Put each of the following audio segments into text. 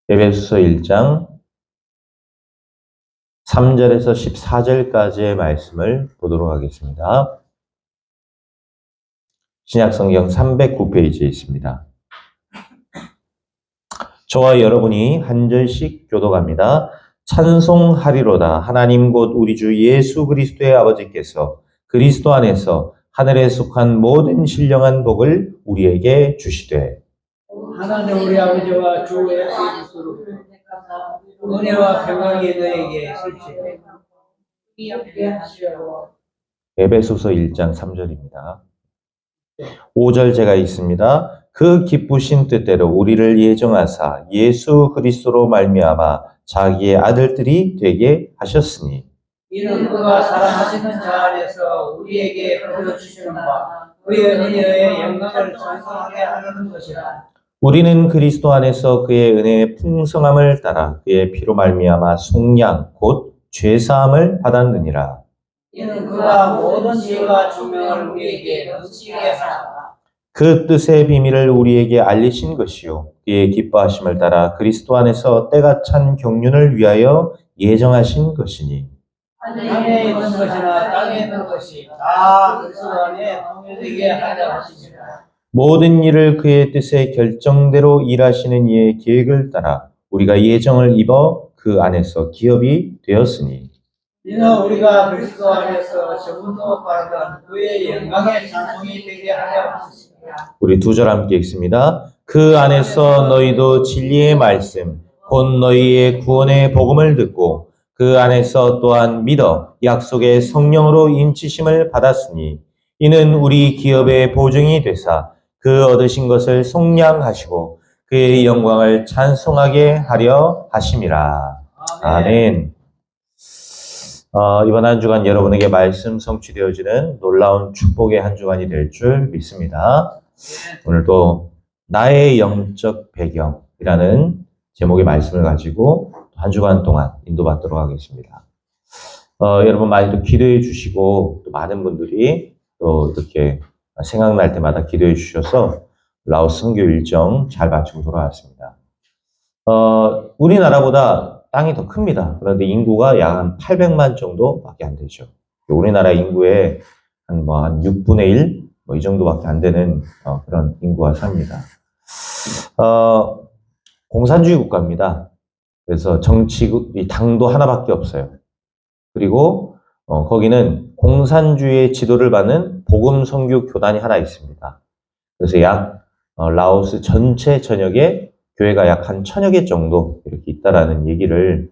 에베소서 1장 3절에서 14절까지의 말씀을 보도록 하겠습니다. 신약성경 309페이지에 있습니다. 저와 여러분이 한 절씩 교독합니다. 찬송하리로다. 하나님 곧 우리 주 예수 그리스도의 아버지께서 그리스도 안에서 하늘에 속한 모든 신령한 복을 우리에게 주시되 하나님 우리 아버지와 주 예수 그리스도로 은혜와 평강이 너에게 실제 에베소서 1장 3절입니다. 5절 제가 있습니다. 그 기쁘신 뜻대로 우리를 예정하사 예수 그리스도로 말미암아 자기의 아들들이 되게 하셨으니 이는 그가 사랑하시는 자 안에서 우리에게 보여주시는 바 그의 은혜의 영광을 찬송하게 하려는 것이라. 우리는 그리스도 안에서 그의 은혜의 풍성함을 따라 그의 피로 말미암아 속량 곧 죄사함을 받았느니라. 이는 그가 모든 지혜와 조명을 우리에게 넘치게 하사 그 뜻의 비밀을 우리에게 알리신 것이요 그의 기뻐하심을 따라 그리스도 안에서 때가 찬 경륜을 위하여 예정하신 것이니 하늘에 있는 것이나 땅에 있는 것이 다 그리스도 안에 통일되게 하려 하십니다. 모든 일을 그의 뜻의 결정대로 일하시는 이의 계획을 따라 우리가 예정을 입어 그 안에서 기업이 되었으니 이는 우리가 그리스도 안에서 저분도 바라던 그의 영광의 찬송이 되게 하려 하십니다. 우리 두 절 함께 읽습니다. 그 안에서 너희도 진리의 말씀 곧 너희의 구원의 복음을 듣고 그 안에서 또한 믿어 약속의 성령으로 인치심을 받았으니 이는 우리 기업의 보증이 되사 그 얻으신 것을 속량하시고 그의 영광을 찬송하게 하려 하심이라. 아멘. 이번 한 주간 여러분에게 말씀 성취되어지는 놀라운 축복의 한 주간이 될 줄 믿습니다. 오늘도 나의 영적 배경이라는 제목의 말씀을 가지고 한 주간 동안 인도받도록 하겠습니다. 여러분 많이 또 기도해 주시고 또 많은 분들이 또 이렇게 생각날 때마다 기도해 주셔서 라오스 선교 일정 잘 마치고 돌아왔습니다. 우리나라보다 땅이 더 큽니다. 그런데 인구가 약 한 800만 정도밖에 안 되죠. 우리나라 인구의 한 6분의 1? 이 정도밖에 안 되는 그런 인구가 삽니다. 공산주의 국가입니다. 그래서 이 당도 하나밖에 없어요. 그리고 거기는 공산주의의 지도를 받는 복음 선교 교단이 하나 있습니다. 그래서 라오스 전체 전역에 교회가 약 한 1000여 개 정도 이렇게 있다라는 얘기를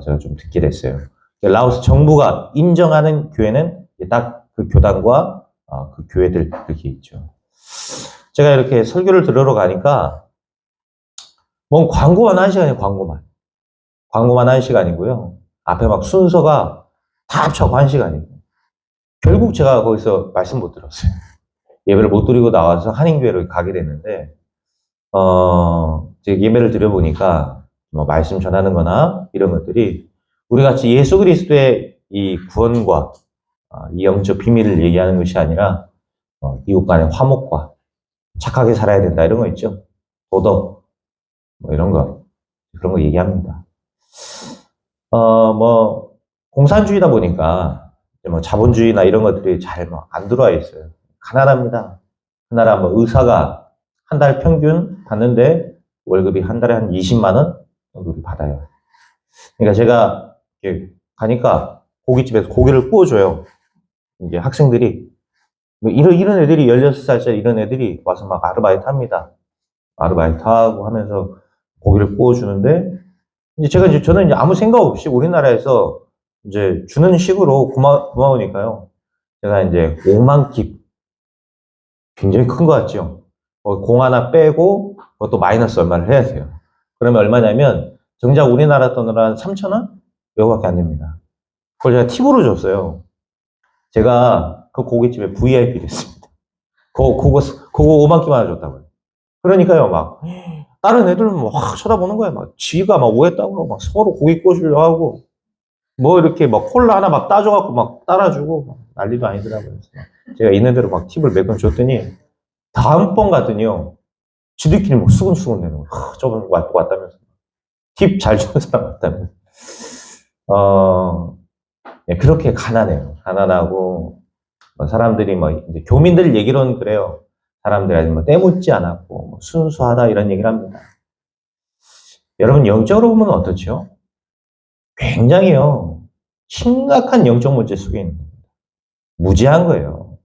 제가 좀 듣게 됐어요. 라오스 정부가 인정하는 교회는 딱 그 교단과 그 교회들 이렇게 있죠. 제가 이렇게 설교를 들으러 가니까 광고만 1시간이에요. 광고만 1시간이고요. 앞에 막 순서가 다 합쳐서 1시간이에요. 결국 제가 거기서 말씀 못 들었어요. 예배를 못 드리고 나와서 한인교회로 가게 됐는데 제가 예배를 드려보니까 말씀 전하는 거나 이런 것들이 우리 같이 예수 그리스도의 이 구원과 이 영적 비밀을 얘기하는 것이 아니라 이웃 간의 화목과 착하게 살아야 된다 이런 거 있죠. 도덕 이런 거 그런 거 얘기합니다. 공산주의다 보니까 자본주의나 이런 것들이 잘 안 들어와 있어요. 가난합니다. 그 나라 의사가 한 달 평균 받는데 월급이 한 달에 한 20만 원 정도 받아요. 그러니까 제가 이렇게 가니까 고깃집에서 고기를 구워줘요. 이제 학생들이 이런 애들이 16살짜리 이런 애들이 와서 막 아르바이트 합니다. 아르바이트 하고 하면서 고기를 구워주는데 저는 이제 아무 생각 없이 우리나라에서 이제 주는 식으로 고마우니까요. 제가 이제 5만 킵 굉장히 큰 거 같죠. 공 하나 빼고 그것도 마이너스 얼마를 해야 돼요. 그러면 얼마냐면 정작 우리나라 돈으로 한 3,000원? 이거밖에 안 됩니다. 그걸 제가 팁으로 줬어요. 제가 그 고깃집에 VIP 됐습니다. 그거 5만 킵 하나 줬다고요. 그러니까요, 다른 애들은 쳐다보는 거야. 지가 오했다고 하고, 서로 고기 구워주려고 하고, 이렇게 콜라 하나 따줘갖고 따라주고, 난리도 아니더라고요. 제가 있는 대로 팁을 몇 번 줬더니, 다음번 갔더니요, 지들끼리 수근수근 내는 거예요. 저번 왔다면서. 팁 잘 주는 사람 같다면. 예, 그렇게 가난해요. 가난하고, 사람들이 이제 교민들 얘기로는 그래요. 사람들이 뭐 때묻지 않았고, 순수하다 이런 얘기를 합니다. 여러분, 영적으로 보면 어떻죠? 굉장히요, 심각한 영적 문제 속에 있는 겁니다. 무지한 거예요.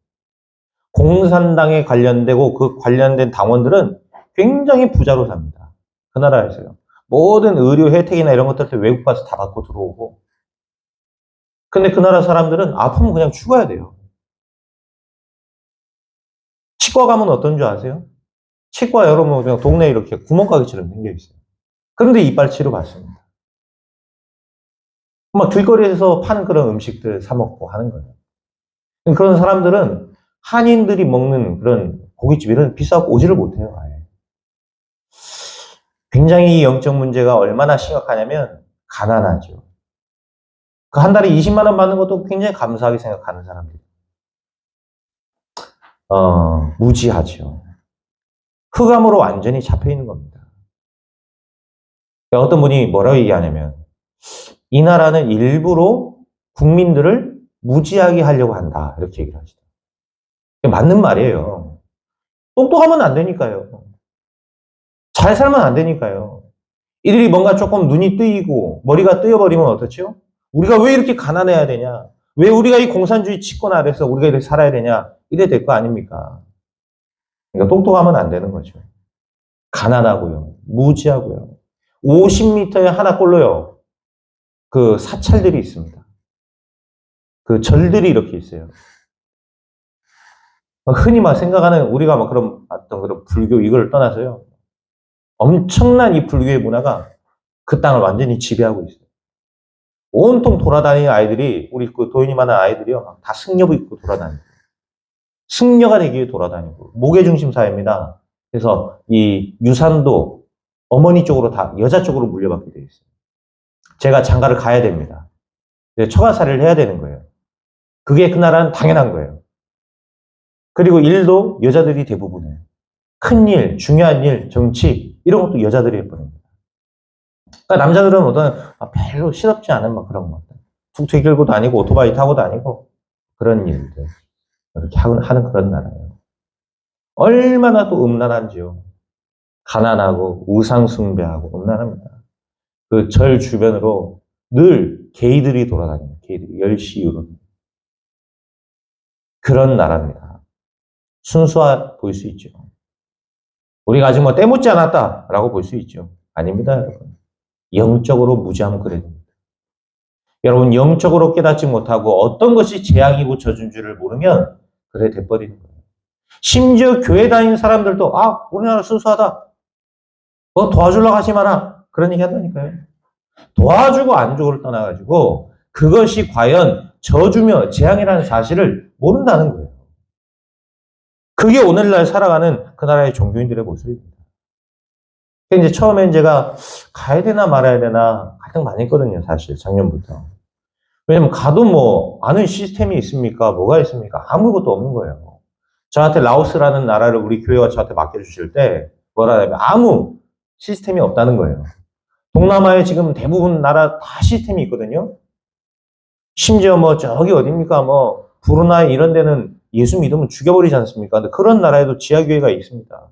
공산당에 관련되고 그 관련된 당원들은 굉장히 부자로 삽니다. 그 나라에서요. 모든 의료 혜택이나 이런 것들 외국 가서 다 받고 들어오고. 근데 그 나라 사람들은 아프면 그냥 죽어야 돼요. 치과 가면 어떤 줄 아세요? 치과 여러분 그냥 동네에 이렇게 구멍가게처럼 생겨 있어요. 그런데 이빨 치료 받습니다. 막 길거리에서 파는 그런 음식들 사 먹고 하는 거예요. 그런 사람들은 한인들이 먹는 그런 고깃집에는 비싸고 오지를 못해요, 아예. 굉장히 이 영적 문제가 얼마나 심각하냐면 가난하죠. 그 한 달에 20만 원 받는 것도 굉장히 감사하게 생각하는 사람들. 무지하죠. 흑암으로 완전히 잡혀 있는 겁니다. 그러니까 어떤 분이 뭐라고 얘기하냐면 이 나라는 일부러 국민들을 무지하게 하려고 한다. 이렇게 얘기를 하시죠. 맞는 말이에요. 똑똑하면 안 되니까요. 잘 살면 안 되니까요. 이들이 뭔가 조금 눈이 뜨이고 머리가 뜨여버리면 어떻죠? 우리가 왜 이렇게 가난해야 되냐? 왜 우리가 이 공산주의 치권 아래서 우리가 이렇게 살아야 되냐? 이래 될 거 아닙니까? 그러니까 똑똑하면 안 되는 거죠. 가난하고요. 무지하고요. 50m에 하나꼴로요. 그 사찰들이 있습니다. 그 절들이 이렇게 있어요. 흔히 막 생각하는 우리가 막 그런 어떤 그런 불교 이걸 떠나서요. 엄청난 이 불교의 문화가 그 땅을 완전히 지배하고 있어요. 온통 돌아다니는 아이들이 우리 그 도인이 많은 아이들이요. 다 승려복 입고 돌아다니고 승려가 되기 위해 돌아다니고 목외중심 사회입니다. 그래서 이 유산도 어머니 쪽으로 다 여자 쪽으로 물려받게 되어 있어요. 제가 장가를 가야 됩니다. 처가살이를 해야 되는 거예요. 그게 그 나라는 당연한 거예요. 그리고 일도 여자들이 대부분이에요. 큰 일, 중요한 일, 정치 이런 것도 여자들이 해버립니다. 그러니까 남자들은 어떤 별로 실없지 않은 막 그런 것들. 툭툭 끌고 다니고 오토바이 타고 다니고 그런 일들 이렇게 하는 그런 나라예요. 얼마나 또 음란한지요. 가난하고 우상 숭배하고 음란합니다. 그 절 주변으로 늘 게이들이 돌아다닙니다. 게이들이 10시 이후로. 그런 나라입니다. 순수해 보일 수 있죠. 우리가 아직 뭐 때묻지 않았다라고 볼 수 있죠. 아닙니다, 여러분. 영적으로 무지하면 그래야 됩니다. 여러분, 영적으로 깨닫지 못하고 어떤 것이 재앙이고 저준 줄을 모르면 그래 돼버리는 거예요. 심지어 교회 다니는 사람들도 우리나라 순수하다. 뭐 도와주려고 하지 마라. 그런 얘기 한다니까요. 도와주고 안 주고를 떠나가지고 그것이 과연 저주며 재앙이라는 사실을 모른다는 거예요. 그게 오늘날 살아가는 그 나라의 종교인들의 모습입니다. 이제 처음엔 제가 가야 되나 말아야 되나 갈등 많이 했거든요, 사실 작년부터. 왜냐면 가도 뭐 아는 시스템이 있습니까? 뭐가 있습니까? 아무것도 없는 거예요. 저한테 라오스라는 나라를 우리 교회가 저한테 맡겨주실 때 뭐라 하냐면 아무 시스템이 없다는 거예요. 동남아에 지금 대부분 나라 다 시스템이 있거든요. 심지어 뭐 저기 어딥니까? 뭐 브루나이 이런 데는 예수 믿으면 죽여버리지 않습니까? 근데 그런 나라에도 지하교회가 있습니다.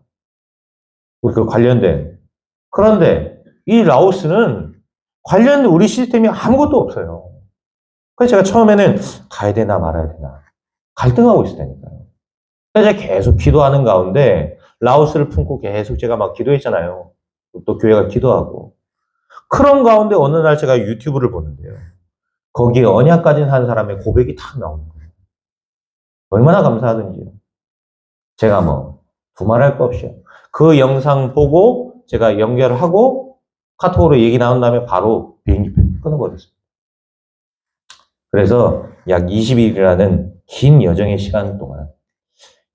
그 관련된. 그런데 이 라오스는 관련된 우리 시스템이 아무것도 없어요. 그래서 제가 처음에는 가야 되나 말아야 되나 갈등하고 있었다니까요. 그래서 제가 계속 기도하는 가운데 라오스를 품고 계속 제가 막 기도했잖아요. 또 교회가 기도하고. 그런 가운데 어느 날 제가 유튜브를 보는데요. 거기에 언약 가진 한 사람의 고백이 탁 나오는 거예요. 얼마나 감사하든지요. 제가 뭐 두말할 거 없이요. 그 영상 보고 제가 연결하고 카톡으로 얘기 나온 다음에 바로 비행기표 끊어버렸습니다. 그래서 약 20일이라는 긴 여정의 시간 동안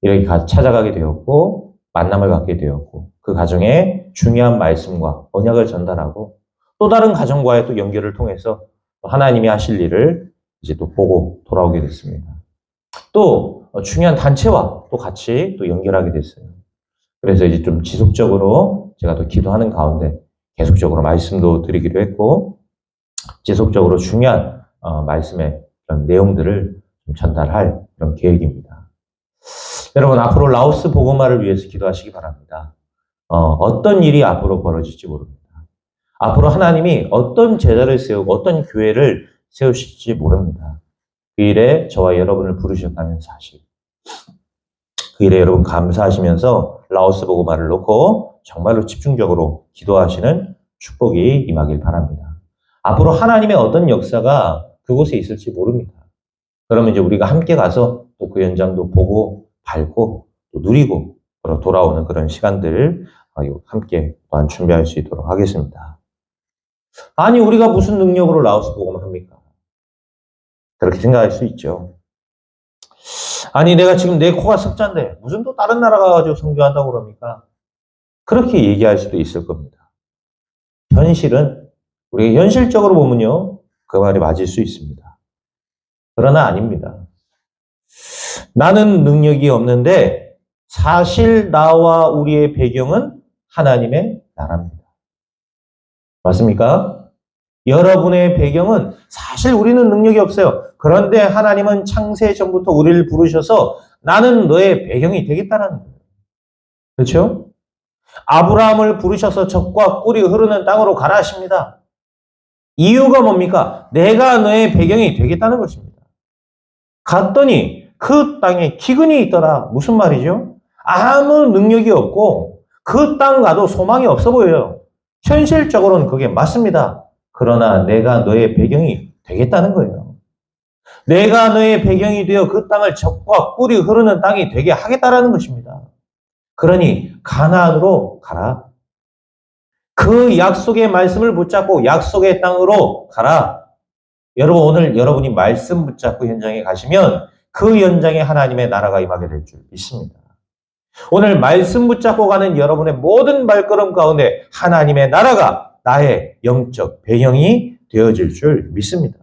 이렇게 찾아가게 되었고 만남을 갖게 되었고 그 가정에 중요한 말씀과 언약을 전달하고 또 다른 가정과의 또 연결을 통해서 하나님이 하실 일을 이제 또 보고 돌아오게 됐습니다. 또 중요한 단체와 또 같이 또 연결하게 됐어요. 그래서 이제 좀 지속적으로 제가 또 기도하는 가운데 계속적으로 말씀도 드리기로 했고 지속적으로 중요한 말씀의 그런 내용들을 좀 전달할 그런 계획입니다. 여러분 앞으로 라오스 복음화를 위해서 기도하시기 바랍니다. 어떤 일이 앞으로 벌어질지 모릅니다. 앞으로 하나님이 어떤 제자를 세우고 어떤 교회를 세우실지 모릅니다. 그 일에 저와 여러분을 부르셨다는 사실. 그 일에 여러분 감사하시면서 라오스 복음화를 놓고 정말로 집중적으로 기도하시는 축복이 임하길 바랍니다. 앞으로 하나님의 어떤 역사가 그곳에 있을지 모릅니다. 그러면 이제 우리가 함께 가서 또 그 현장도 보고 밟고 또 누리고 돌아오는 그런 시간들을 함께 또한 준비할 수 있도록 하겠습니다. 아니 우리가 무슨 능력으로 라오스 복음을 합니까? 그렇게 생각할 수 있죠. 아니 내가 지금 내 코가 석자인데 무슨 또 다른 나라 가가지고 선교한다고 그럽니까? 그렇게 얘기할 수도 있을 겁니다. 현실은 우리가 현실적으로 보면요 그 말이 맞을 수 있습니다. 그러나 아닙니다. 나는 능력이 없는데 사실 나와 우리의 배경은 하나님의 나라입니다. 맞습니까? 여러분의 배경은 사실 우리는 능력이 없어요. 그런데 하나님은 창세 전부터 우리를 부르셔서 나는 너의 배경이 되겠다는 거예요. 그렇죠? 아브라함을 부르셔서 적과 꿀이 흐르는 땅으로 가라 하십니다. 이유가 뭡니까? 내가 너의 배경이 되겠다는 것입니다. 갔더니 그 땅에 기근이 있더라. 무슨 말이죠? 아무 능력이 없고 그 땅 가도 소망이 없어 보여요. 현실적으로는 그게 맞습니다. 그러나 내가 너의 배경이 되겠다는 거예요. 내가 너의 배경이 되어 그 땅을 적과 꿀이 흐르는 땅이 되게 하겠다라는 것입니다. 그러니 가나안으로 가라. 그 약속의 말씀을 붙잡고 약속의 땅으로 가라. 여러분 오늘 여러분이 말씀 붙잡고 현장에 가시면 그 현장에 하나님의 나라가 임하게 될 줄 믿습니다. 오늘 말씀 붙잡고 가는 여러분의 모든 발걸음 가운데 하나님의 나라가 나의 영적 배경이 되어질 줄 믿습니다.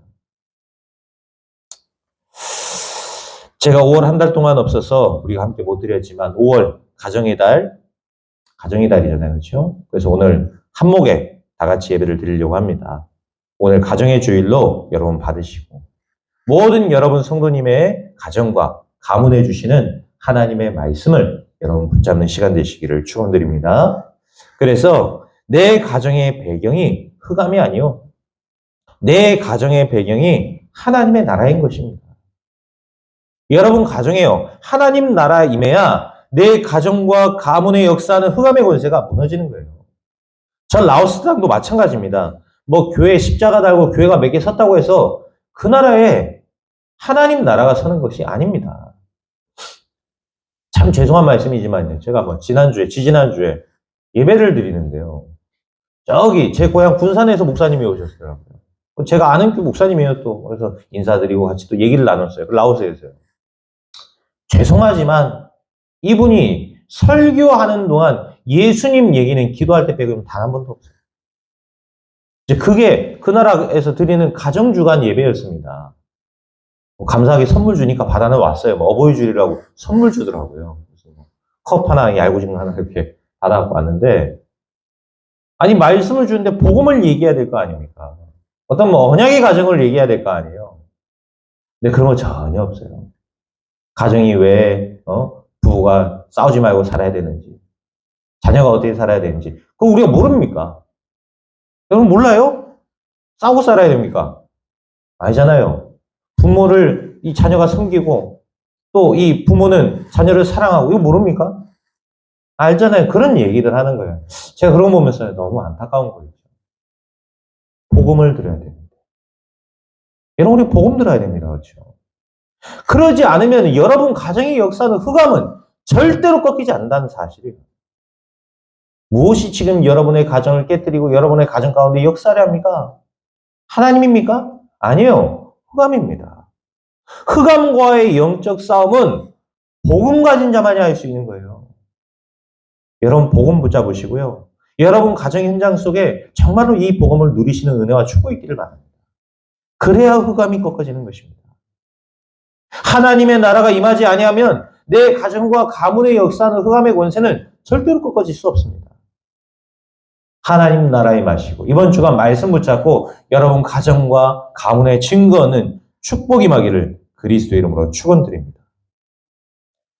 제가 5월 한 달 동안 없어서 우리가 함께 못 드렸지만 5월 가정의 달이잖아요. 그렇죠? 그래서 오늘 한목에 다 같이 예배를 드리려고 합니다. 오늘 가정의 주일로 여러분 받으시고 모든 여러분 성도님의 가정과 가문해 주시는 하나님의 말씀을 여러분 붙잡는 시간 되시기를 축원드립니다. 그래서 내 가정의 배경이 흑암이 아니요. 내 가정의 배경이 하나님의 나라인 것입니다. 여러분 가정에요. 하나님 나라 임해야 내 가정과 가문의 역사는 흑암의 권세가 무너지는 거예요. 전 라오스 땅도 마찬가지입니다. 뭐 교회에 십자가 달고 교회가 몇 개 섰다고 해서 그 나라에 하나님 나라가 서는 것이 아닙니다. 참 죄송한 말씀이지만요. 제가 뭐 지지난주에 예배를 드리는데요. 저기 제 고향 군산에서 목사님이 오셨더라고요. 제가 아는 그 목사님이에요 또. 그래서 인사드리고 같이 또 얘기를 나눴어요. 라오스에서요. 죄송하지만 이분이 설교하는 동안 예수님 얘기는 기도할 때 빼고는 단 한 번도 없어요. 이제 그게 그 나라에서 드리는 가정주간 예배였습니다. 감사하게 선물 주니까 받아는 왔어요. 뭐 어버이 주일이라고 선물 주더라고요. 컵 하나, 얄구진 거 하나 이렇게 받아갖고 왔는데, 아니, 말씀을 주는데 복음을 얘기해야 될 거 아닙니까? 어떤 뭐 언약의 가정을 얘기해야 될 거 아니에요. 근데 그런 거 전혀 없어요. 가정이 왜, 부부가 싸우지 말고 살아야 되는지, 자녀가 어떻게 살아야 되는지, 그거 우리가 모릅니까? 여러분 몰라요? 싸우고 살아야 됩니까? 아니잖아요. 부모를 이 자녀가 섬기고 또 이 부모는 자녀를 사랑하고 이거 모릅니까? 알잖아요. 그런 얘기들 하는 거예요. 제가 그런 거 보면서 너무 안타까운 거예요. 복음을 들어야 됩니다. 여러분 우리 복음 들어야 됩니다. 그렇죠? 그러지 않으면 여러분 가정의 역사는 흑암은 절대로 꺾이지 않는다는 사실이에요. 무엇이 지금 여러분의 가정을 깨뜨리고 여러분의 가정 가운데 역사를 합니까? 하나님입니까? 아니에요. 흑암입니다. 흑암과의 영적 싸움은 복음 가진 자만이 할 수 있는 거예요. 여러분 복음 붙잡으시고요. 여러분 가정 현장 속에 정말로 이 복음을 누리시는 은혜와 축복이 있기를 바랍니다. 그래야 흑암이 꺾어지는 것입니다. 하나님의 나라가 임하지 아니하면 내 가정과 가문의 역사는 흑암의 권세는 절대로 꺾어질 수 없습니다. 하나님 나라의 맛이고 이번 주간 말씀 붙잡고 여러분 가정과 가문의 증거는 축복이 임하기를 그리스도 이름으로 축원드립니다.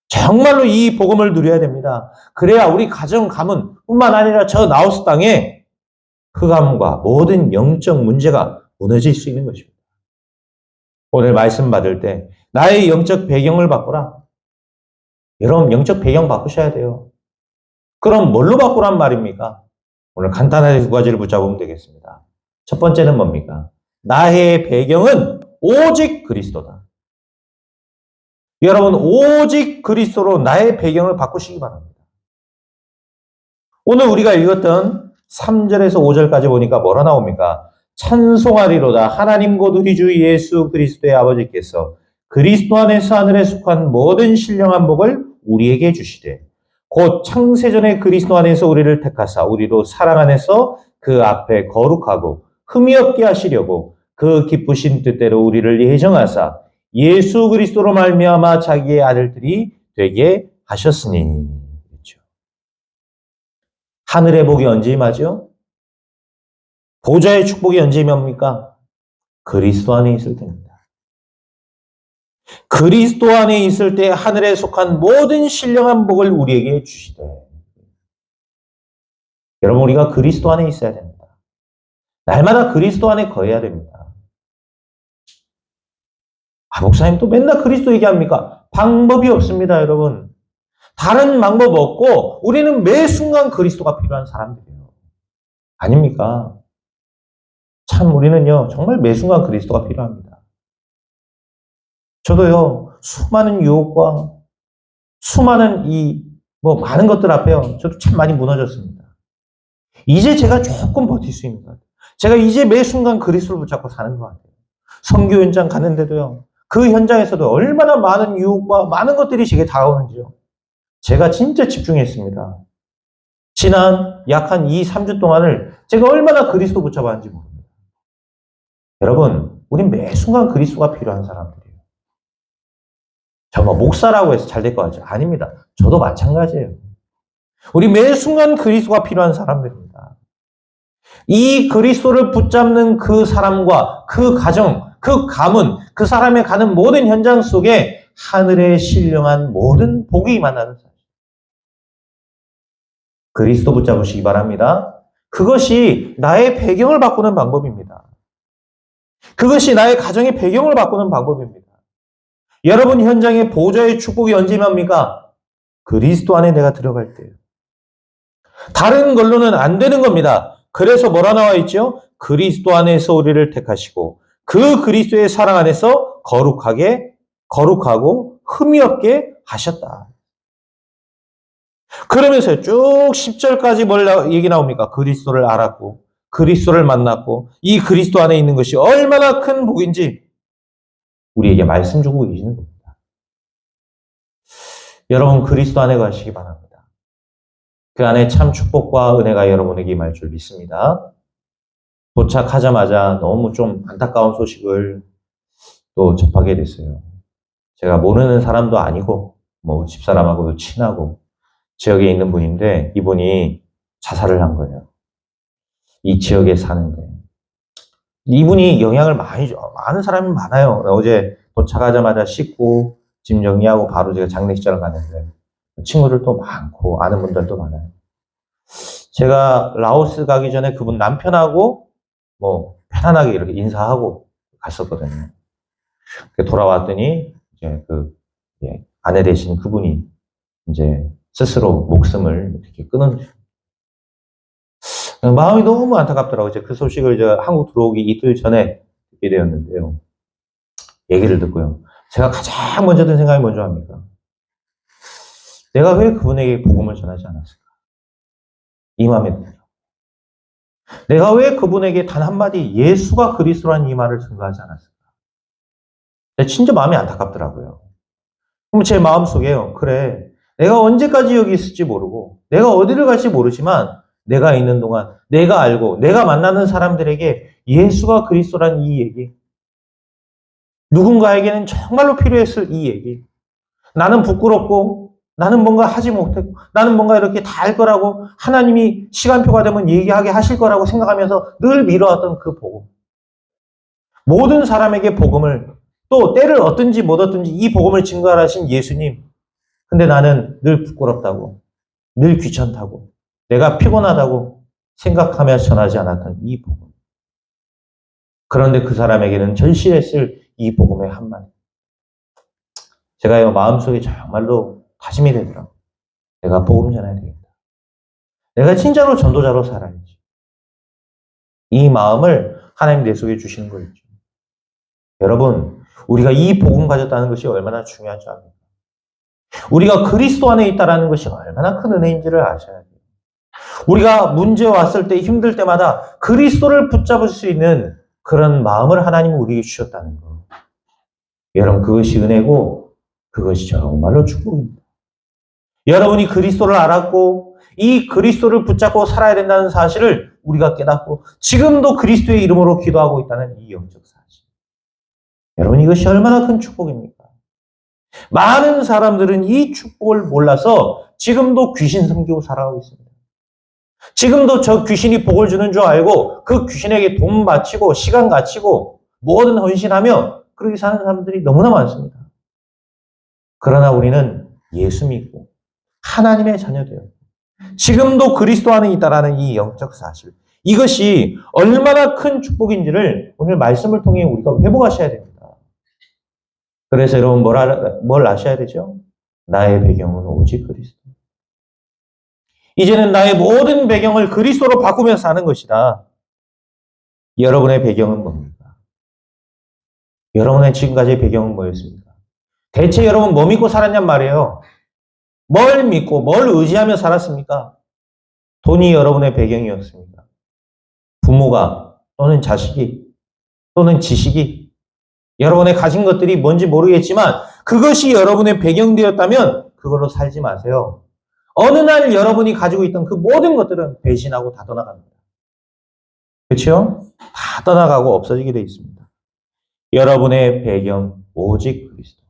정말로 이 복음을 누려야 됩니다. 그래야 우리 가정, 가문뿐만 아니라 저 나우스 땅에 흑암과 모든 영적 문제가 무너질 수 있는 것입니다. 오늘 말씀 받을 때 나의 영적 배경을 바꾸라. 여러분 영적 배경 바꾸셔야 돼요. 그럼 뭘로 바꾸란 말입니까? 오늘 간단하게 두 가지를 붙잡으면 되겠습니다. 첫 번째는 뭡니까? 나의 배경은 오직 그리스도다. 여러분 오직 그리스도로 나의 배경을 바꾸시기 바랍니다. 오늘 우리가 읽었던 3절에서 5절까지 보니까 뭐라 나옵니까? 찬송하리로다 하나님 곧 우리 주 예수 그리스도의 아버지께서 그리스도 안에서 하늘에 속한 모든 신령한 복을 우리에게 주시되 곧 창세전에 그리스도 안에서 우리를 택하사 우리로 사랑 안에서 그 앞에 거룩하고 흠이 없게 하시려고 그 기쁘신 뜻대로 우리를 예정하사 예수 그리스도로 말미암아 자기의 아들들이 되게 하셨으니. 그렇죠. 하늘의 복이 언제 임하죠? 보좌의 축복이 언제 임합니까? 그리스도 안에 있을 때입니다. 그리스도 안에 있을 때 하늘에 속한 모든 신령한 복을 우리에게 주시되. 여러분 우리가 그리스도 안에 있어야 됩니다. 날마다 그리스도 안에 거해야 됩니다. 목사님 또 맨날 그리스도 얘기합니까? 방법이 없습니다, 여러분. 다른 방법 없고 우리는 매 순간 그리스도가 필요한 사람들이에요. 아닙니까? 참 우리는요 정말 매 순간 그리스도가 필요합니다. 저도요 수많은 유혹과 수많은 많은 것들 앞에요 저도 참 많이 무너졌습니다. 이제 제가 조금 버틸 수 있는 것 같아요. 제가 이제 매 순간 그리스도를 붙잡고 사는 것 같아요. 선교 현장 가는데도요 그 현장에서도 얼마나 많은 유혹과 많은 것들이 제게 다가오는지요. 제가 진짜 집중했습니다. 지난 약 한 2, 3주 동안을 제가 얼마나 그리스도 붙잡았는지 모릅니다. 여러분, 우린 매 순간 그리스도가 필요한 사람들이에요. 정말 목사라고 해서 잘 될 것 같죠? 아닙니다. 저도 마찬가지예요. 우리 매 순간 그리스도가 필요한 사람들입니다. 이 그리스도를 붙잡는 그 사람과 그 가정, 그 가문, 그 사람의 가는 모든 현장 속에 하늘의 신령한 모든 복이 임한다는 사실. 그리스도 붙잡으시기 바랍니다. 그것이 나의 배경을 바꾸는 방법입니다. 그것이 나의 가정의 배경을 바꾸는 방법입니다. 여러분 현장의 보좌의 축복이 언제 임합니까? 그리스도 안에 내가 들어갈 때요. 다른 걸로는 안 되는 겁니다. 그래서 뭐라 나와 있죠? 그리스도 안에서 우리를 택하시고 그 그리스도의 사랑 안에서 거룩하고 흠이 없게 하셨다. 그러면서 쭉 10절까지 뭘 얘기 나옵니까? 그리스도를 알았고 그리스도를 만났고 이 그리스도 안에 있는 것이 얼마나 큰 복인지 우리에게 말씀 주고 계시는 겁니다. 여러분 그리스도 안에 가시기 바랍니다. 그 안에 참 축복과 은혜가 여러분에게 임할 줄 믿습니다. 도착하자마자 너무 좀 안타까운 소식을 또 접하게 됐어요. 제가 모르는 사람도 아니고 집사람하고도 친하고 지역에 있는 분인데 이분이 자살을 한 거예요. 이 지역에 사는데. 이분이 영향을 많이 줘. 많은 사람이 많아요. 어제 도착하자마자 씻고 짐 정리하고 바로 제가 장례식장을 갔는데 친구들도 많고 아는 분들도 많아요. 제가 라오스 가기 전에 그분 남편하고 편안하게 이렇게 인사하고 갔었거든요. 돌아왔더니 이제 아내 되신 그분이 이제 스스로 목숨을 이렇게 끊은 마음이 너무 안타깝더라고요. 이제 그 소식을 이제 한국 들어오기 이틀 전에 듣게 되었는데요. 얘기를 듣고요. 제가 가장 먼저 든 생각이 뭔지 압니까? 내가 왜 그분에게 복음을 전하지 않았을까? 이 마음에 들어요. 내가 왜 그분에게 단 한마디 예수가 그리스도라는 이 말을 증거하지 않았을까? 진짜 마음이 안타깝더라고요. 그럼 제 마음속에요. 그래, 내가 언제까지 여기 있을지 모르고 내가 어디를 갈지 모르지만 내가 있는 동안 내가 알고 내가 만나는 사람들에게 예수가 그리스도라는 이 얘기, 누군가에게는 정말로 필요했을 이 얘기, 나는 부끄럽고 나는 뭔가 하지 못했고, 나는 뭔가 이렇게 다 할 거라고 하나님이 시간표가 되면 얘기하게 하실 거라고 생각하면서 늘 미뤄왔던 그 복음. 모든 사람에게 복음을, 또 때를 얻든지 못 얻든지 이 복음을 증거하신 예수님. 근데 나는 늘 부끄럽다고, 늘 귀찮다고, 내가 피곤하다고 생각하며 전하지 않았던 이 복음. 그런데 그 사람에게는 절실했을 이 복음의 한마디. 제가 마음속에 정말로 다짐이 되더라고요. 내가 복음 전해야 되겠다. 내가 진짜로 전도자로 살아야지. 이 마음을 하나님 내 속에 주시는 거 있죠. 여러분, 우리가 이 복음 가졌다는 것이 얼마나 중요하지 않습니까? 우리가 그리스도 안에 있다는 것이 얼마나 큰 은혜인지를 아셔야 돼요. 우리가 문제 왔을 때 힘들 때마다 그리스도를 붙잡을 수 있는 그런 마음을 하나님은 우리에게 주셨다는 거. 여러분, 그것이 은혜고 그것이 정말로 축복입니다. 여러분이 그리스도를 알았고 이 그리스도를 붙잡고 살아야 된다는 사실을 우리가 깨닫고 지금도 그리스도의 이름으로 기도하고 있다는 이 영적 사실. 여러분, 이것이 얼마나 큰 축복입니까? 많은 사람들은 이 축복을 몰라서 지금도 귀신 섬기고 살아가고 있습니다. 지금도 저 귀신이 복을 주는 줄 알고 그 귀신에게 돈 바치고 시간 바치고 뭐든 헌신하며 그렇게 사는 사람들이 너무나 많습니다. 그러나 우리는 예수 믿고 하나님의 자녀되어 지금도 그리스도 안에 있다라는 이 영적 사실, 이것이 얼마나 큰 축복인지를 오늘 말씀을 통해 우리가 회복하셔야 됩니다. 그래서 여러분 뭘 아셔야 되죠? 나의 배경은 오직 그리스도. 이제는 나의 모든 배경을 그리스도로 바꾸면서 사는 것이다. 여러분의 배경은 뭡니까? 여러분의 지금까지의 배경은 뭐였습니까? 대체 여러분 뭐 믿고 살았냔 말이에요. 뭘 믿고 뭘 의지하며 살았습니까? 돈이 여러분의 배경이었습니까? 부모가 또는 자식이 또는 지식이 여러분의 가진 것들이 뭔지 모르겠지만 그것이 여러분의 배경되었다면 그걸로 살지 마세요. 어느 날 여러분이 가지고 있던 그 모든 것들은 배신하고 다 떠나갑니다. 그렇죠? 다 떠나가고 없어지게 되어 있습니다. 여러분의 배경 오직 그리스도.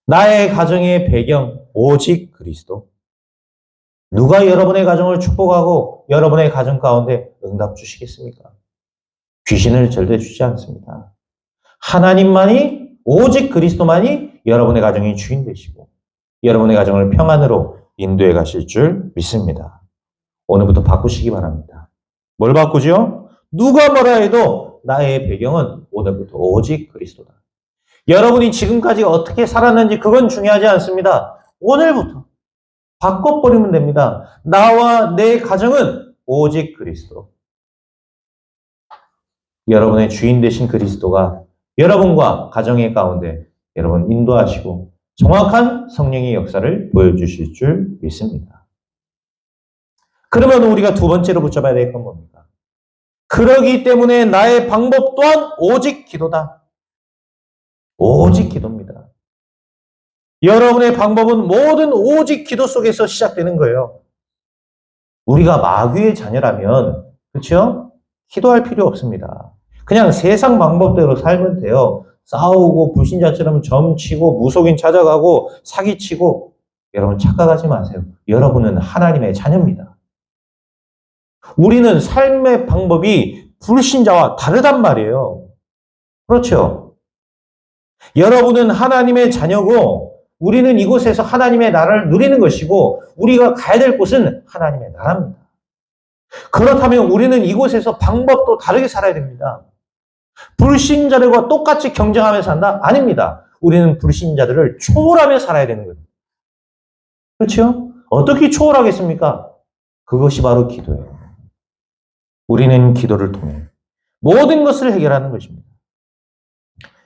나의 가정의 배경 오직 그리스도. 누가 여러분의 가정을 축복하고 여러분의 가정 가운데 응답 주시겠습니까? 귀신을 절대 주지 않습니다. 하나님만이 오직 그리스도만이 여러분의 가정의 주인 되시고 여러분의 가정을 평안으로 인도해 가실 줄 믿습니다. 오늘부터 바꾸시기 바랍니다. 뭘 바꾸죠? 누가 뭐라 해도 나의 배경은 오늘부터 오직 그리스도다. 여러분이 지금까지 어떻게 살았는지 그건 중요하지 않습니다. 오늘부터 바꿔버리면 됩니다. 나와 내 가정은 오직 그리스도. 여러분의 주인 되신 그리스도가 여러분과 가정의 가운데 여러분 인도하시고 정확한 성령의 역사를 보여주실 줄 믿습니다. 그러면 우리가 두 번째로 붙잡아야 될 건 뭡니까? 그러기 때문에 나의 방법 또한 오직 기도다. 오직 기도입니다. 여러분의 방법은 모든 오직 기도 속에서 시작되는 거예요. 우리가 마귀의 자녀라면, 그렇죠? 기도할 필요 없습니다. 그냥 세상 방법대로 살면 돼요. 싸우고 불신자처럼 점치고 무속인 찾아가고 사기치고. 여러분 착각하지 마세요. 여러분은 하나님의 자녀입니다. 우리는 삶의 방법이 불신자와 다르단 말이에요. 그렇죠? 여러분은 하나님의 자녀고 우리는 이곳에서 하나님의 나라를 누리는 것이고 우리가 가야 될 곳은 하나님의 나라입니다. 그렇다면 우리는 이곳에서 방법도 다르게 살아야 됩니다. 불신자들과 똑같이 경쟁하며 산다? 아닙니다. 우리는 불신자들을 초월하며 살아야 되는 거예요. 그렇죠? 어떻게 초월하겠습니까? 그것이 바로 기도예요. 우리는 기도를 통해 모든 것을 해결하는 것입니다.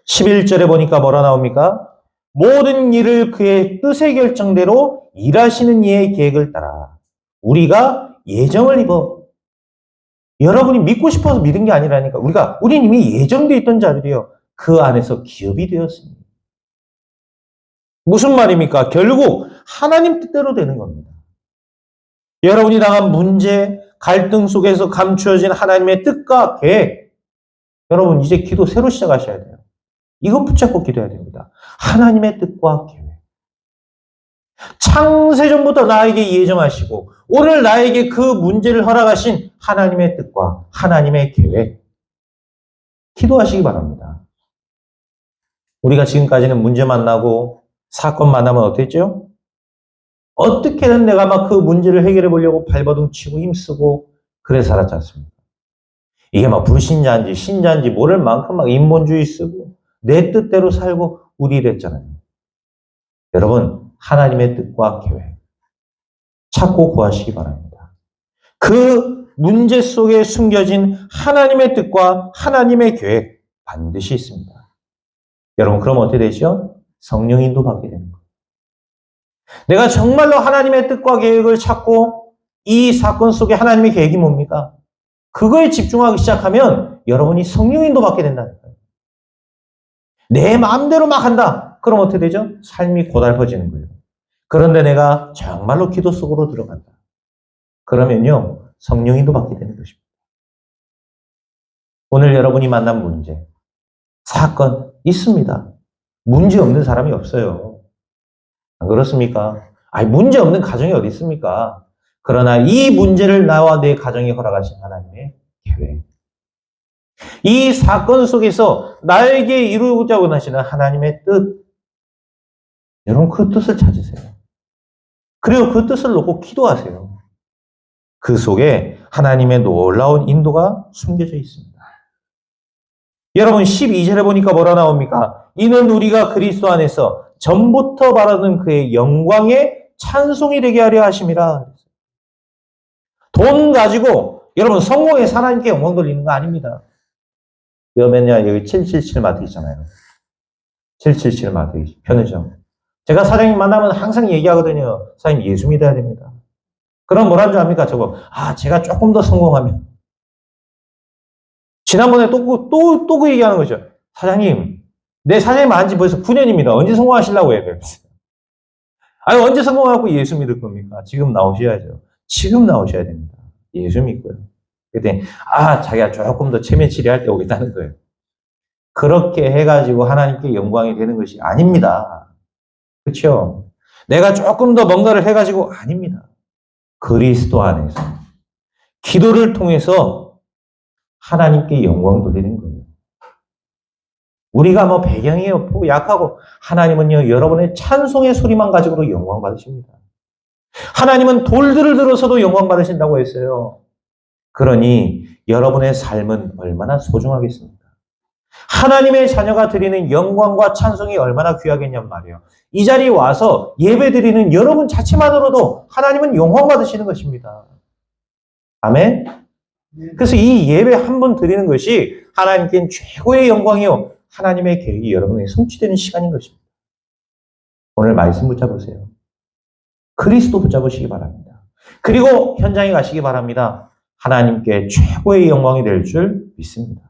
11절에 보니까 뭐라 나옵니까? 모든 일을 그의 뜻의 결정대로 일하시는 이의 계획을 따라 우리가 예정을 입어. 여러분이 믿고 싶어서 믿은 게 아니라니까. 우리는 이미 예정되어 있던 자들이요. 그 안에서 기업이 되었습니다. 무슨 말입니까? 결국 하나님 뜻대로 되는 겁니다. 여러분이 당한 문제, 갈등 속에서 감추어진 하나님의 뜻과 계획. 여러분 이제 기도 새로 시작하셔야 돼요. 이거 붙잡고 기도해야 됩니다. 하나님의 뜻과 계획. 창세전부터 나에게 예정하시고 오늘 나에게 그 문제를 허락하신 하나님의 뜻과 하나님의 계획 기도하시기 바랍니다. 우리가 지금까지는 문제 만나고 사건 만나면 어땠죠? 어떻게든 내가 막 그 문제를 해결해 보려고 발버둥 치고 힘쓰고 그래 살았지 않습니까? 이게 막 불신자인지 신자인지 모를 만큼 막 인본주의 쓰고 내 뜻대로 살고 우리 이랬잖아요. 여러분 하나님의 뜻과 계획 찾고 구하시기 바랍니다. 그 문제 속에 숨겨진 하나님의 뜻과 하나님의 계획 반드시 있습니다. 여러분 그럼 어떻게 되죠? 성령 인도 받게 되는 거예요. 내가 정말로 하나님의 뜻과 계획을 찾고 이 사건 속에 하나님의 계획이 뭡니까? 그거에 집중하기 시작하면 여러분이 성령 인도 받게 된다는 거예요. 내 마음대로 막 한다. 그럼 어떻게 되죠? 삶이 고달퍼지는 거예요. 그런데 내가 정말로 기도 속으로 들어간다. 그러면요, 성령 인도 받게 되는 것입니다. 오늘 여러분이 만난 문제, 사건 있습니다. 문제 없는 사람이 없어요. 안 그렇습니까? 아니, 문제 없는 가정이 어디 있습니까? 그러나 이 문제를 나와 내 가정에 허락하신 하나님의 계획. 이 사건 속에서 나에게 이루고자 원하시는 하나님의 뜻. 여러분 그 뜻을 찾으세요. 그리고 그 뜻을 놓고 기도하세요. 그 속에 하나님의 놀라운 인도가 숨겨져 있습니다. 여러분 12절에 보니까 뭐라 나옵니까? 이는 우리가 그리스도 안에서 전부터 바라던 그의 영광의 찬송이 되게 하려 하심이라. 돈 가지고 여러분 성공해서 하나님께 영광 돌리는 거 아닙니다. 그러면요 여기 777 마트 있잖아요. 777 마트 편의점. 제가 사장님 만나면 항상 얘기하거든요. 사장님 예수 믿어야 됩니다. 그럼 뭐라는 줄 압니까? 저거 제가 조금 더 성공하면 지난번에 또 그 얘기하는 거죠. 사장님 내 사장님 안지 벌써 9년입니다. 언제 성공하시려고 해요? 아니 언제 성공하고 예수 믿을 겁니까? 지금 나오셔야죠. 지금 나오셔야 됩니다. 예수 믿고요. 그랬더니 자기가 조금 더 체면 치료할 때 오겠다는 거예요. 그렇게 해가지고 하나님께 영광이 되는 것이 아닙니다. 그렇죠? 내가 조금 더 뭔가를 해가지고 아닙니다. 그리스도 안에서 기도를 통해서 하나님께 영광 돌리는 거예요. 우리가 뭐 배경이 없고 약하고 하나님은요 여러분의 찬송의 소리만 가지고도 영광 받으십니다. 하나님은 돌들을 들어서도 영광 받으신다고 했어요. 그러니 여러분의 삶은 얼마나 소중하겠습니까? 하나님의 자녀가 드리는 영광과 찬송이 얼마나 귀하겠냔 말이에요. 이 자리에 와서 예배 드리는 여러분 자체만으로도 하나님은 영광 받으시는 것입니다. 아멘? 그래서 이 예배 한 번 드리는 것이 하나님께는 최고의 영광이요. 하나님의 계획이 여러분에게 성취되는 시간인 것입니다. 오늘 말씀 붙잡으세요. 그리스도 붙잡으시기 바랍니다. 그리고 현장에 가시기 바랍니다. 하나님께 최고의 영광이 될 줄 믿습니다.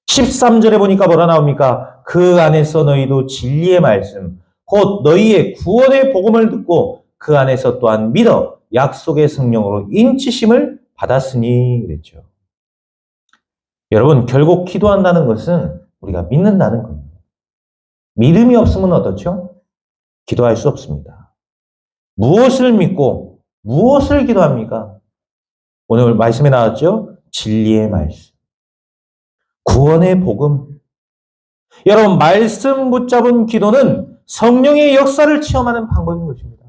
13절에 보니까 뭐라 나옵니까? 그 안에서 너희도 진리의 말씀, 곧 너희의 구원의 복음을 듣고 그 안에서 또한 믿어 약속의 성령으로 인치심을 받았으니 그랬죠. 여러분 결국 기도한다는 것은 우리가 믿는다는 겁니다. 믿음이 없으면 어떻죠? 기도할 수 없습니다. 무엇을 믿고 무엇을 기도합니까? 오늘 말씀에 나왔죠? 진리의 말씀. 구원의 복음. 여러분 말씀 붙잡은 기도는 성령의 역사를 체험하는 방법인 것입니다.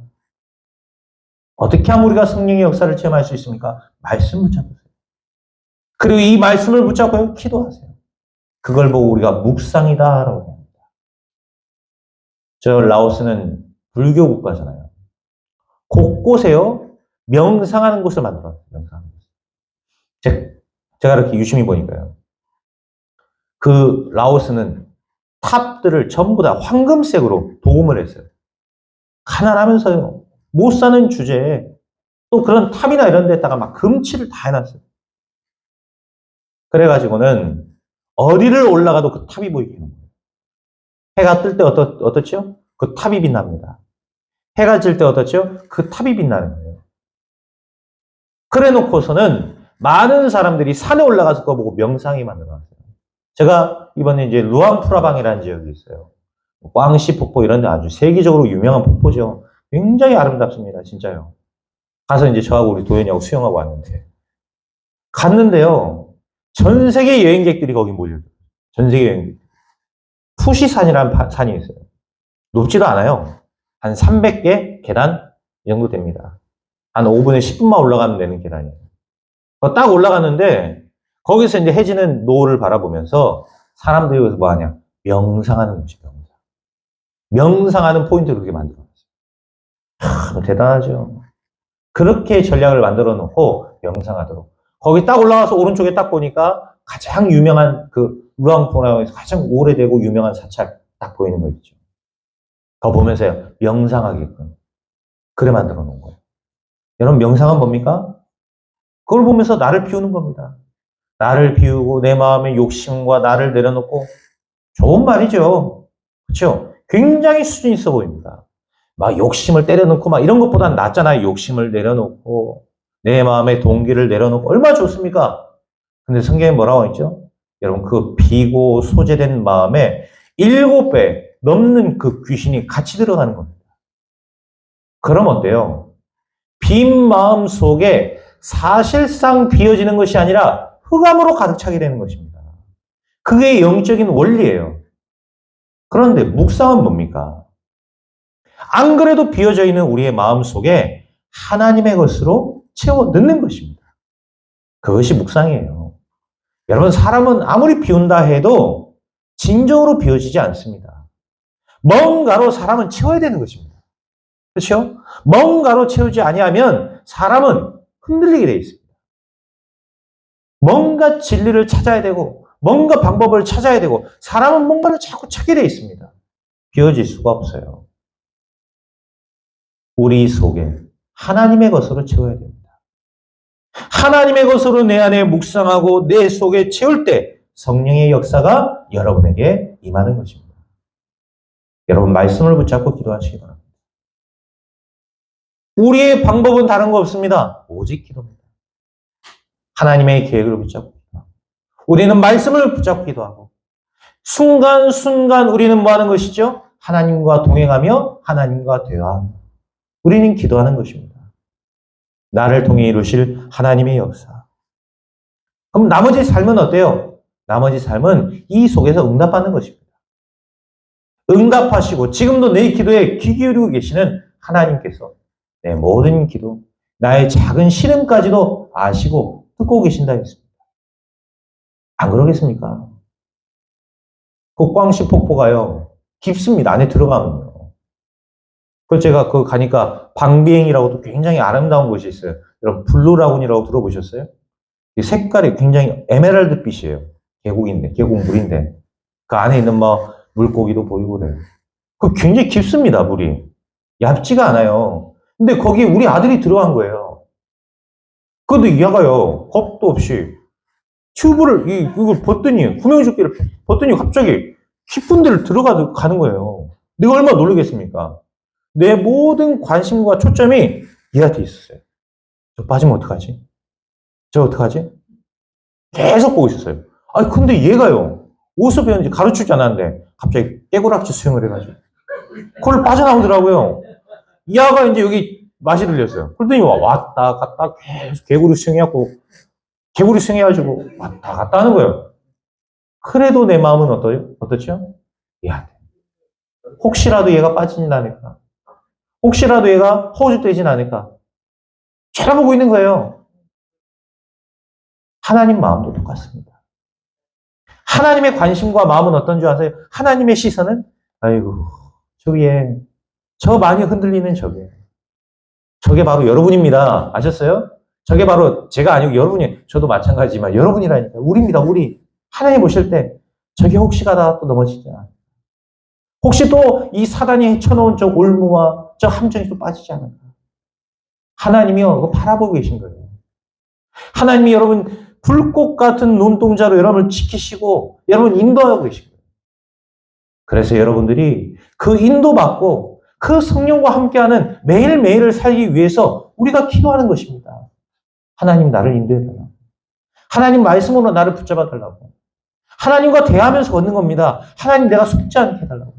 어떻게 하면 우리가 성령의 역사를 체험할 수 있습니까? 말씀 붙잡으세요. 그리고 이 말씀을 붙잡고 기도하세요. 그걸 보고 우리가 묵상이다라고 합니다. 저 라오스는 불교 국가잖아요. 곳곳에요 명상하는 곳을 만들어요. 명상하는 곳. 제가 이렇게 유심히 보니까요. 그 라오스는 탑들을 전부 다 황금색으로 도금을 했어요. 가난하면서요. 못 사는 주제에 또 그런 탑이나 이런 데다가 막 금칠을 다 해놨어요. 그래가지고는 어디를 올라가도 그 탑이 보이게 하는 거예요. 해가 뜰 때 어떻죠? 그 탑이 빛납니다. 해가 질 때 어떻죠? 그 탑이 빛나는 거예요. 그래 놓고서는 많은 사람들이 산에 올라가서 그거 보고 명상이 만들어놨어요. 제가 이번에 이제 루앙프라방이라는 지역이 있어요. 꽝시 폭포 이런 데 아주 세계적으로 유명한 폭포죠. 굉장히 아름답습니다. 진짜요. 가서 이제 저하고 우리 도현이하고 수영하고 왔는데. 갔는데요. 전 세계 여행객들이 거기 몰려요. 전 세계 여행객. 푸시산이라는 산이 있어요. 높지도 않아요. 한 300개 계단 이 정도 됩니다. 한 5분에 10분만 올라가면 되는 계단이에요. 딱 올라갔는데 거기서 이제 해지는 노을을 바라보면서 사람들이 여기서 뭐 하냐? 명상하는 곳이 명상. 명상하는 포인트를 그렇게 만들어놨어요. 참 대단하죠. 그렇게 전략을 만들어 놓고 명상하도록. 거기 딱 올라가서 오른쪽에 딱 보니까 가장 유명한 그 루앙프라우에서 가장 오래되고 유명한 사찰 딱 보이는 거 있죠. 그거 보면서요. 명상하게끔. 그래 만들어 놓은 거예요. 여러분 명상은 뭡니까? 그걸 보면서 나를 비우는 겁니다. 나를 비우고 내 마음의 욕심과 나를 내려놓고 좋은 말이죠. 그렇죠? 굉장히 수준 있어 보입니다. 막 욕심을 때려놓고 막 이런 것보다는 낫잖아요. 욕심을 내려놓고 내 마음의 동기를 내려놓고 얼마나 좋습니까? 근데 성경에 뭐라고 했죠? 여러분 그 비고 소재된 마음에 7배 넘는 그 귀신이 같이 들어가는 겁니다. 그럼 어때요? 빈 마음 속에 사실상 비어지는 것이 아니라 흑암으로 가득 차게 되는 것입니다. 그게 영적인 원리예요. 그런데 묵상은 뭡니까? 안 그래도 비어져 있는 우리의 마음 속에 하나님의 것으로 채워 넣는 것입니다. 그것이 묵상이에요. 여러분 사람은 아무리 비운다 해도 진정으로 비워지지 않습니다. 뭔가로 사람은 채워야 되는 것입니다. 그렇죠? 뭔가로 채우지 아니하면 사람은 흔들리게 되어 있습니다. 뭔가 진리를 찾아야 되고 뭔가 방법을 찾아야 되고 사람은 뭔가를 자꾸 찾게 되어 있습니다. 비워질 수가 없어요. 우리 속에 하나님의 것으로 채워야 됩니다. 하나님의 것으로 내 안에 묵상하고 내 속에 채울 때 성령의 역사가 여러분에게 임하는 것입니다. 여러분 말씀을 붙잡고 기도하시기 바랍니다. 우리의 방법은 다른 거 없습니다. 오직 기도입니다. 하나님의 계획을 붙잡고 기도하고 우리는 말씀을 붙잡고 기도하고 순간순간 우리는 뭐 하는 것이죠? 하나님과 동행하며 하나님과 대화하는 우리는 기도하는 것입니다. 나를 통해 이루실 하나님의 역사. 그럼 나머지 삶은 어때요? 나머지 삶은 이 속에서 응답받는 것입니다. 응답하시고 지금도 내 기도에 귀 기울이고 계시는 하나님께서 내 모든 기도, 나의 작은 시름까지도 아시고 듣고 계신다 했습니다. 안 그러겠습니까? 그 꽝시 폭포가요, 깊습니다. 안에 들어가면요. 그 제가 그 가니까 방비행이라고도 굉장히 아름다운 곳이 있어요. 여러분 블루라군이라고 들어보셨어요? 이 색깔이 굉장히 에메랄드 빛이에요. 계곡인데, 계곡물인데 그 안에 있는 뭐 물고기도 보이고 그래요. 그 굉장히 깊습니다. 물이 얇지가 않아요. 근데 거기 우리 아들이 들어간 거예요. 그런데 얘가요 겁도 없이 튜브를 이걸 벗더니 구명조끼를 벗더니 갑자기 깊은 데를 들어가는 거예요. 내가 얼마나 놀라겠습니까? 내 모든 관심과 초점이 얘한테 있었어요. 저 빠지면 어떡하지? 저 어떡하지? 계속 보고 있었어요. 아니 근데 얘가요 어디서 배웠는지 가르치지 않았는데 갑자기 깨구락지 수영을 해가지고 그걸 빠져나오더라고요. 얘가 이제 여기 맛이 들렸어요. 그러더니 왔다 갔다 계속 개구리 수영해갖고 개구리 수영해가지고 왔다 갔다 하는 거예요. 그래도 내 마음은 어떻죠? 야, 혹시라도 얘가 빠지진 않을까? 혹시라도 얘가 허우적대진 않을까? 쳐다보고 있는 거예요. 하나님 마음도 똑같습니다. 하나님의 관심과 마음은 어떤 줄 아세요? 하나님의 시선은 아이고 저 위에 저 많이 흔들리는 저게 바로 여러분입니다. 아셨어요? 저게 바로 제가 아니고 여러분이, 저도 마찬가지지만 여러분이라니까. 우리입니다. 우리. 하나님 보실 때 저게 혹시 가다가 또 넘어지지 않아요. 혹시 또 이 사단이 헤쳐놓은 저 올무와 저 함정이 또 빠지지 않을까. 하나님이요 그거 바라보고 계신 거예요. 하나님이 여러분 불꽃 같은 눈동자로 여러분을 지키시고 여러분 인도하고 계신 거예요. 그래서 여러분들이 그 인도받고 그 성령과 함께하는 매일매일을 살기 위해서 우리가 기도하는 것입니다. 하나님 나를 인도해달라고. 하나님 말씀으로 나를 붙잡아 달라고. 하나님과 대하면서 걷는 겁니다. 하나님 내가 속지 않게 해달라고.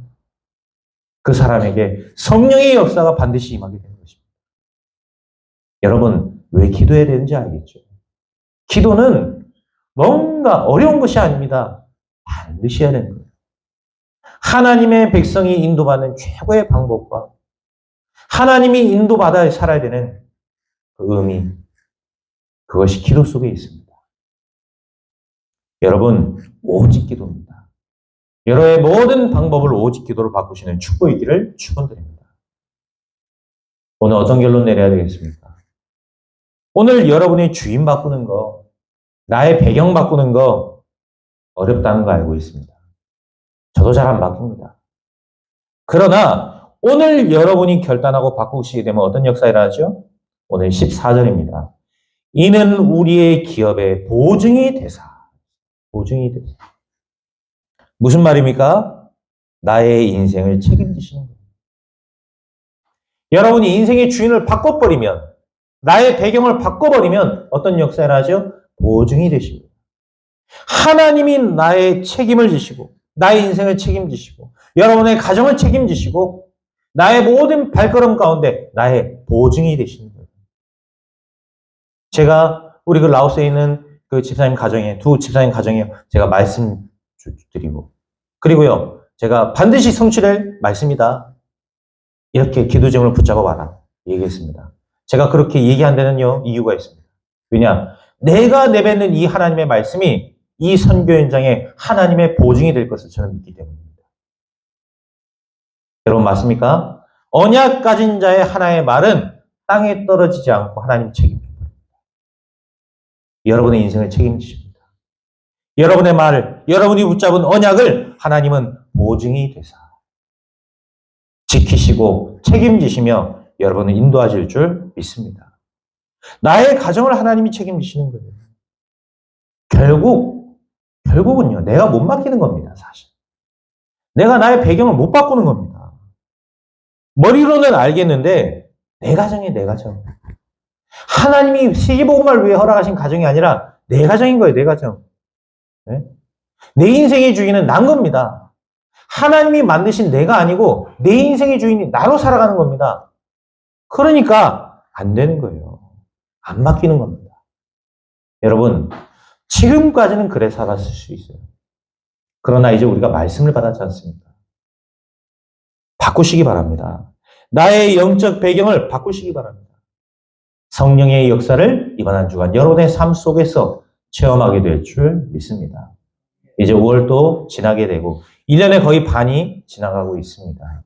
그 사람에게 성령의 역사가 반드시 임하게 되는 것입니다. 여러분, 왜 기도해야 되는지 알겠죠? 기도는 뭔가 어려운 것이 아닙니다. 반드시 해야 되는 거예요. 하나님의 백성이 인도받는 최고의 방법과 하나님이 인도받아 살아야 되는 그 의미, 그것이 기도 속에 있습니다. 여러분, 오직 기도입니다. 여러분의 모든 방법을 오직 기도로 바꾸시는 축복이기를 축원드립니다. 오늘 어떤 결론 내려야 되겠습니까? 오늘 여러분이 주인 바꾸는 거, 나의 배경 바꾸는 거 어렵다는 거 알고 있습니다. 저도 잘 안 바뀝니다. 그러나 오늘 여러분이 결단하고 바꾸시게 되면 어떤 역사가 일어나죠? 오늘 14절입니다. 이는 우리의 기업의 보증이 되사. 보증이 되사. 무슨 말입니까? 나의 인생을 책임지시는 거예요. 여러분이 인생의 주인을 바꿔버리면, 나의 배경을 바꿔버리면 어떤 역사가 일어나죠? 보증이 되십니다. 하나님이 나의 책임을 지시고, 나의 인생을 책임지시고, 여러분의 가정을 책임지시고, 나의 모든 발걸음 가운데 나의 보증이 되시는 거예요. 제가 우리 그 라오스에 있는 그 집사님 가정에, 두 집사님 가정에 제가 말씀드리고, 그리고요, 제가 반드시 성취될 말씀이다. 이렇게 기도 제목을 붙잡아 봐라. 얘기했습니다. 제가 그렇게 얘기한 데는요, 이유가 있습니다. 왜냐? 내가 내뱉는 이 하나님의 말씀이 이 선교 현장에 하나님의 보증이 될 것을 저는 믿기 때문입니다. 여러분 맞습니까? 언약 가진 자의 하나의 말은 땅에 떨어지지 않고 하나님 책임집니다. 여러분의 인생을 책임지십니다. 여러분의 말을, 여러분이 붙잡은 언약을 하나님은 보증이 되사 지키시고 책임지시며 여러분을 인도하실 줄 믿습니다. 나의 가정을 하나님이 책임지시는 거예요. 결국은요, 내가 못 맡기는 겁니다, 사실. 내가 나의 배경을 못 바꾸는 겁니다. 머리로는 알겠는데, 내 가정이 내 가정. 하나님이 세계복음을 위해 허락하신 가정이 아니라 내 가정인 거예요, 내 가정. 네? 내 인생의 주인은 난 겁니다. 하나님이 만드신 내가 아니고 내 인생의 주인이 나로 살아가는 겁니다. 그러니까 안 되는 거예요. 안 맡기는 겁니다. 여러분, 지금까지는 그래 살았을 수 있어요. 그러나 이제 우리가 말씀을 받았지 않습니까? 바꾸시기 바랍니다. 나의 영적 배경을 바꾸시기 바랍니다. 성령의 역사를 이번 한 주간 여러분의 삶 속에서 체험하게 될 줄 믿습니다. 이제 5월도 지나게 되고 1년의 거의 반이 지나가고 있습니다.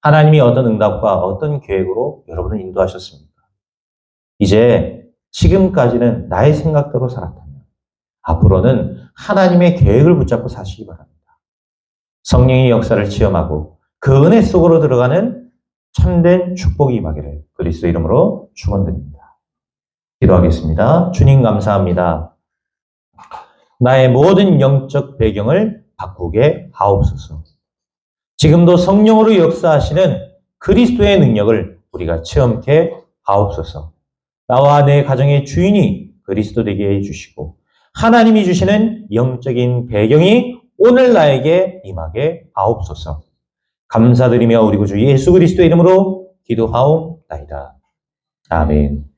하나님이 어떤 응답과 어떤 계획으로 여러분을 인도하셨습니까? 이제 지금까지는 나의 생각대로 살았다면 앞으로는 하나님의 계획을 붙잡고 사시기 바랍니다. 성령의 역사를 체험하고 그 은혜 속으로 들어가는 참된 축복이 임하기를 그리스도 이름으로 축원드립니다. 기도하겠습니다. 주님 감사합니다. 나의 모든 영적 배경을 바꾸게 하옵소서. 지금도 성령으로 역사하시는 그리스도의 능력을 우리가 체험케 하옵소서. 나와 내 가정의 주인이 그리스도 되게 해주시고 하나님이 주시는 영적인 배경이 오늘 나에게 임하게 하옵소서. 감사드리며 우리 구주 예수 그리스도의 이름으로 기도하옵나이다. 아멘.